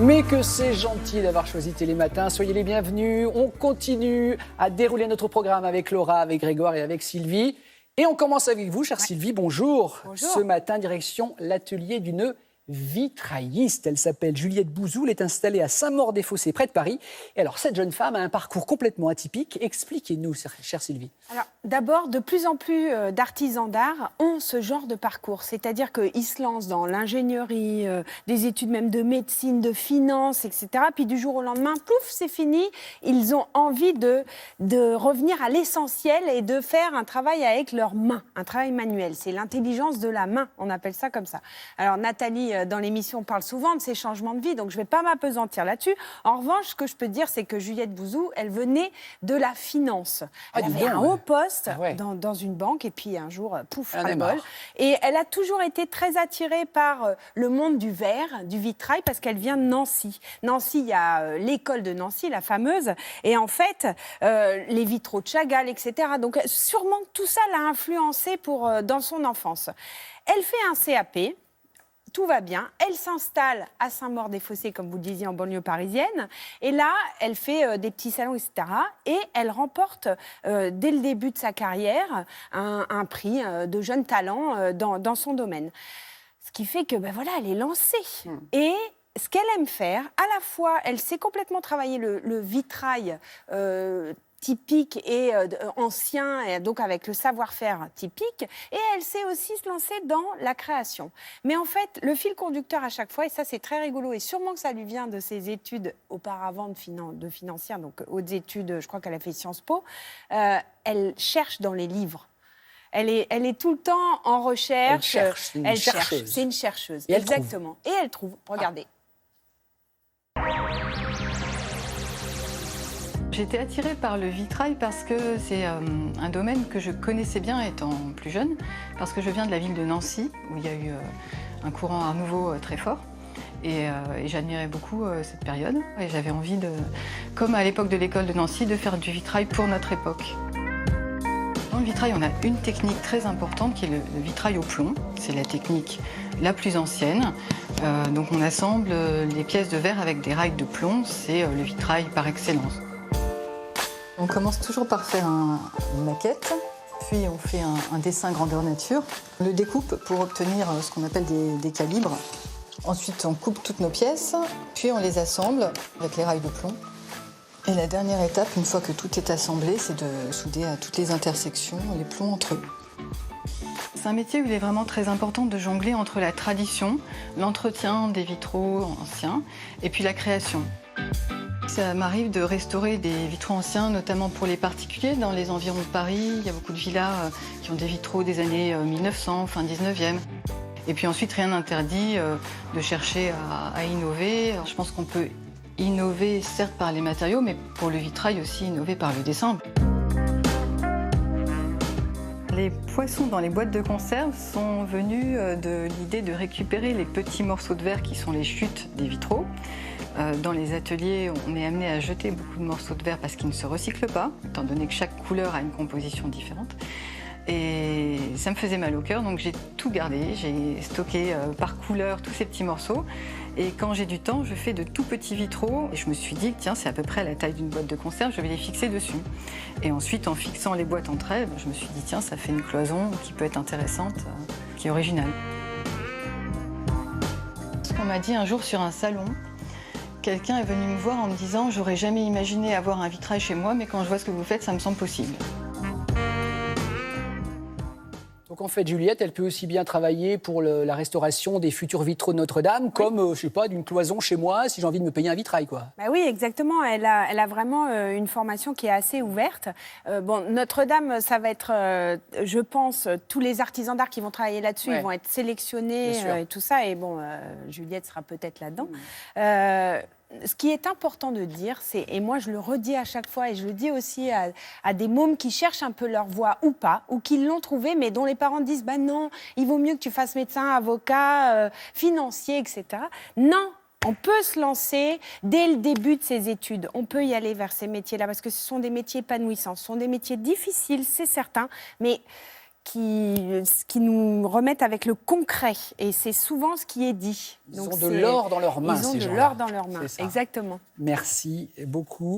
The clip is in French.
Mais que c'est gentil d'avoir choisi Télématin. Soyez les bienvenus. On continue à dérouler notre programme avec Laura, avec Grégoire et avec Sylvie. Et on commence avec vous, chère Sylvie. Bonjour. Bonjour. Ce matin, direction l'atelier d'une vitrailliste. Elle s'appelle Juliette Bouzou. Elle est installée à Saint-Maur-des-Fossés, près de Paris. Et alors, cette jeune femme a un parcours complètement atypique. Expliquez-nous, chère Sylvie. Alors, d'abord, de plus en plus d'artisans d'art ont ce genre de parcours. C'est-à-dire qu'ils se lancent dans l'ingénierie, des études même de médecine, de finance, etc. Puis du jour au lendemain, plouf, c'est fini. Ils ont envie de revenir à l'essentiel et de faire un travail avec leurs mains, un travail manuel. C'est l'intelligence de la main, on appelle ça comme ça. Alors, Nathalie, dans l'émission, parle souvent de ces changements de vie, donc je ne vais pas m'apesantir là-dessus. En revanche, ce que je peux dire, c'est que Juliette Bouzou, elle venait de la finance. Elle avait un haut poste dans une banque, et puis un jour, pouf, ras-le-bol. Et elle a toujours été très attirée par le monde du verre, du vitrail, parce qu'elle vient de Nancy. Nancy, il y a l'école de Nancy, la fameuse, et en fait, les vitraux de Chagall, etc. Donc, sûrement que tout ça l'a influencée dans son enfance. Elle fait un CAP. Tout va bien. Elle s'installe à Saint-Maur-des-Fossés, comme vous le disiez, en banlieue parisienne. Et là, elle fait des petits salons, etc. Et elle remporte, dès le début de sa carrière, un prix de jeune talent dans son domaine. Ce qui fait que, elle est lancée. Et ce qu'elle aime faire, à la fois, elle sait complètement travailler le vitrail typique et ancien, et donc avec le savoir-faire typique, et elle sait aussi se lancer dans la création. Mais en fait, le fil conducteur à chaque fois, et ça c'est très rigolo, et sûrement que ça lui vient de ses études auparavant de financière, donc hautes études, je crois qu'elle a fait Sciences Po, elle cherche dans les livres. Elle est tout le temps en recherche. Elle cherche. C'est une chercheuse, et exactement. Et elle trouve, regardez. J'étais attirée par le vitrail parce que c'est un domaine que je connaissais bien étant plus jeune, parce que je viens de la ville de Nancy, où il y a eu un courant Art Nouveau très fort. Et j'admirais beaucoup cette période. Et j'avais envie, comme à l'époque de l'école de Nancy, de faire du vitrail pour notre époque. Dans le vitrail, on a une technique très importante qui est le vitrail au plomb. C'est la technique la plus ancienne. Donc on assemble les pièces de verre avec des rails de plomb. C'est le vitrail par excellence. On commence toujours par faire une maquette, puis on fait un dessin grandeur nature. On le découpe pour obtenir ce qu'on appelle des calibres. Ensuite, on coupe toutes nos pièces, puis on les assemble avec les rails de plomb. Et la dernière étape, une fois que tout est assemblé, c'est de souder à toutes les intersections les plombs entre eux. C'est un métier où il est vraiment très important de jongler entre la tradition, l'entretien des vitraux anciens et puis la création. Ça m'arrive de restaurer des vitraux anciens, notamment pour les particuliers. Dans les environs de Paris, il y a beaucoup de villas qui ont des vitraux des années 1900, fin 19e. Et puis ensuite, rien n'interdit de chercher à innover. Alors, je pense qu'on peut innover, certes, par les matériaux, mais pour le vitrail aussi, innover par le dessin. Les poissons dans les boîtes de conserve sont venus de l'idée de récupérer les petits morceaux de verre qui sont les chutes des vitraux. Dans les ateliers, on est amené à jeter beaucoup de morceaux de verre parce qu'ils ne se recyclent pas, étant donné que chaque couleur a une composition différente. Et ça me faisait mal au cœur, donc j'ai tout gardé. J'ai stocké par couleur tous ces petits morceaux. Et quand j'ai du temps, je fais de tout petits vitraux. Et je me suis dit, tiens, c'est à peu près la taille d'une boîte de conserve, je vais les fixer dessus. Et ensuite, en fixant les boîtes entre elles, je me suis dit, tiens, ça fait une cloison qui peut être intéressante, qui est originale. Ce qu'on m'a dit un jour sur un salon, quelqu'un est venu me voir en me disant « J'aurais jamais imaginé avoir un vitrail chez moi, mais quand je vois ce que vous faites, ça me semble possible. » Donc en fait, Juliette, elle peut aussi bien travailler pour la restauration des futurs vitraux de Notre-Dame, comme, je sais pas, d'une cloison chez moi, si j'ai envie de me payer un vitrail, quoi. Oui, exactement. Elle a vraiment une formation qui est assez ouverte. Notre-Dame, ça va être, je pense, tous les artisans d'art qui vont travailler là-dessus, ils vont être sélectionnés et tout ça. Et Juliette sera peut-être là-dedans. Ce qui est important de dire, et moi je le redis à chaque fois, et je le dis aussi à des mômes qui cherchent un peu leur voie ou pas, ou qui l'ont trouvée, mais dont les parents disent « non, il vaut mieux que tu fasses médecin, avocat, financier, etc. » Non, on peut se lancer dès le début de ses études. On peut y aller vers ces métiers-là, parce que ce sont des métiers épanouissants, ce sont des métiers difficiles, c'est certain, mais qui nous remettent avec le concret. Et c'est souvent ce qui est dit. Ils ont de l'or dans leurs mains, Ils ont ces de gens-là. l'or dans leurs mains, C'est ça. exactement. Merci beaucoup.